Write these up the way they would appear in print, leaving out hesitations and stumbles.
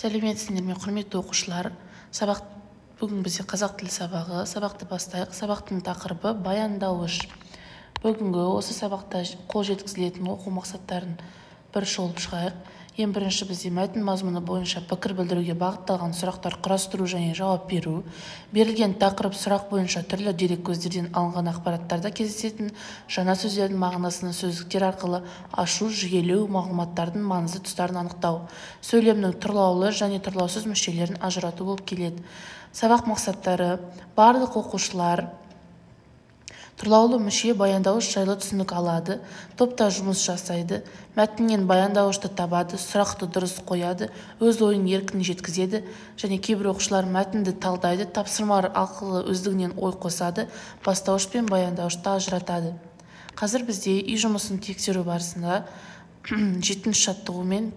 Сәлеметсіздер ме, құрметті оқушылар. Бүгін бізде қазақ тілі сабағы. Сабақты бастайық. Сабақтың тақырыбы баяндауыш. Бүгінгі осы сабақта қол жеткізілетін оқу мақсаттарын бір шолып шығайық. Ең бірінші бізде мәтін мазмұны бойынша пікір білдіруге бағытталған сұрақтар құрастыру және жауап беру. Берілген тақырып сұрақ бойынша түрлі дерек көздерден алынған ақпараттарда кездесетін жаңа сөздердің мағынасын сөздіктер арқылы ашу, жүйелеу, мағлұматтардың маңызды тұстарын анықтау. Сөйлемнің тұрлаулы және тұрлаусыз мүшелерін ажырату болып келеді. Сабақ мақсаттары: барлық оқушылар тұрлаулы мүше баяндауыш жайлы түсінік алады, топта жұмыс жасайды, мәтіннен баяндауышты табады, сұрақты дұрыс қояды, өз ойын еркін жеткізеді, және кейбір оқушылар мәтінді талдайды, тапсырмалар арқылы өздігінен ой қосады, бастауыш пен баяндауышты ажыратады. Қазір бізде үй жұмысын тексеру барысында 7-ші жаттығумен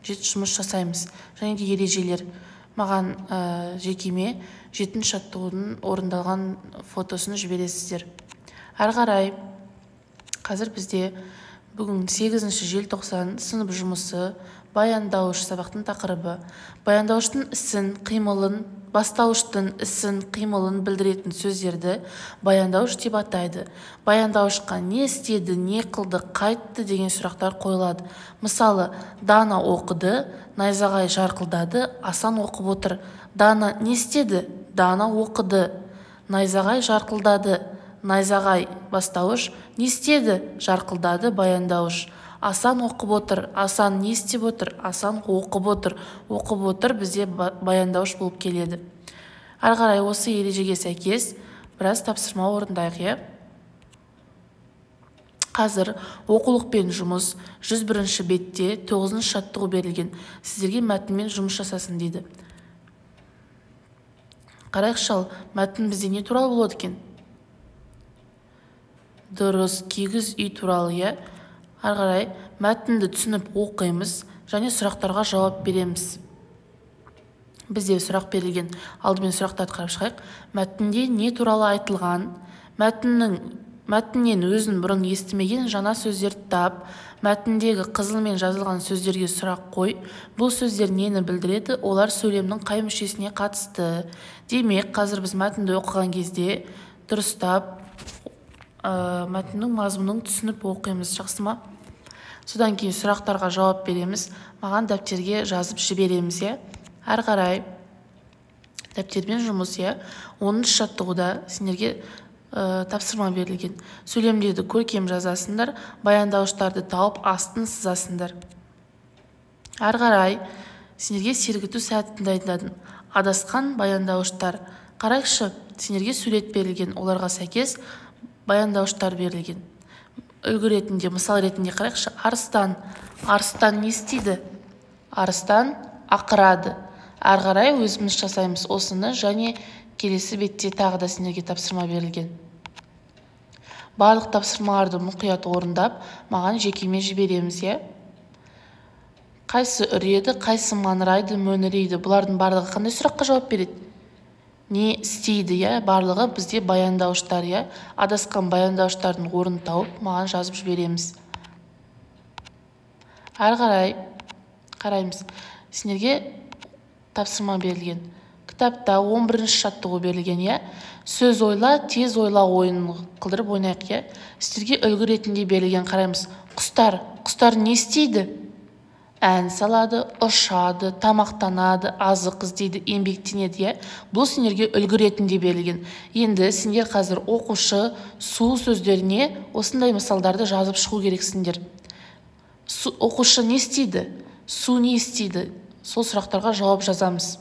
жұмыс жасаймыз, және де ережелер. Маған жекеме 7-ші жаттығудың орындалған фотосын жібересіздер. Әрі қарай, қазір бізде бүгін 8-ші желтоқсан сынып жұмысы, баяндауыш сабақтың тақырыбы. Баяндауыштың ісін, қимылын, бастауыштың ісін, қимылын білдіретін сөздерді баяндауыш деп атайды. Баяндауышқа не істеді, не қылды, қайтты деген сұрақтар қойылады. Мысалы, Дана оқыды, найзағай жарқылдады, Асан оқып отыр. Дана не істеді? Дана оқыды. Найзағай жарқылдады. Найзағай бастауыш. Не істеді? Жарқылдады баяндауыш. Асан оқып отыр. Асан не істеп отыр? Асан оқып отыр. Оқып отыр бізде баяндауыш болып келеді. Әрі қарай осы ережеге сәйкес біраз тапсырма орындайық. Қазір оқулықпен жұмыс 101-ші бетте 9-ші жаттығу берілген. Сіздерге мәтінмен жұмыс жасасын дейді. Қарайықшы, мәтін бізде не туралы болады екен? Дұрыс, кигіз үй туралы. Әрі қарай мәтінді түсініп оқимыз және сұрақтарға жауап береміз. Бізде сұрақ берілген. Алдымен сұрақтарды қарап шығайық. Мәтінде не туралы айтылған? Мәтіннен өзін бұрын естімеген жаңа сөздерді тап. Мәтіндегі қызылмен жазылған сөздерге сұрақ қой. Бұл сөздер нені білдіреді? Олар сөйлемнің қай мүшесіне қатысты? Демек, қазір біз мәтінді оқыған кезде дұрыстап мәтіннің мазмұнын түсініп оқимыз. Жақсы ма? Содан кейін сұрақтарға жауап береміз. Маған дәптерге жазып жібереміз. Әрі қарай дәптермен жұмыс. 10-ші жаттығуда сендерге тапсырма берілген. Сөйлемдерді көркем жазасыңдар, баяндауыштарды тауып астын сызасыңдар. Әрі қарай сендерге сергіту сәтін дайындадым. Адасқан баяндауыштар. Қарайықшы, сендерге сурет берілген, оларға сәйкес баяндауыштар берілген. Үлгі ретінде, мысал ретінде қарайықшы. Арыстан не істейді? Арыстан ақырады. Әрі қарай өзіміз жасаймыз осыны, және келесі бетте тағы да сендерге тапсырма берілген. Барлық тапсырмаларды мұқият орындап, маған жекеме жібереміз. Қайсы үреді, қайсы маңырайды, мөңірейді? Бұлардың барлығы қандай сұраққа жауап береді? Не істейді? Барлығы бізде баяндауыштар. Адасқан баяндауыштардың орнын тауып, маған жазып жібереміз. Әрі қарай қараймыз. Сендерге тапсырма берілген. Кітапта 11-ші жаттығу берілген. Сөз ойла, тез ойла ойын қылдырып ойнайық. Сіздерге үлгі ретінде берілген. Қараймыз. Құстар не істейді? Ән салады, ұшады, тамақтанады, азық іздейді, еңбектенеді. Бұл сендерге үлгі ретінде берілген. Енді сендер қазір оқушы су сөздеріне осындай мысалдарды жазып шығу керексіңдер. Оқушы не істейді? Су не істейді? Сол сұрақтарға жауап жазамыз.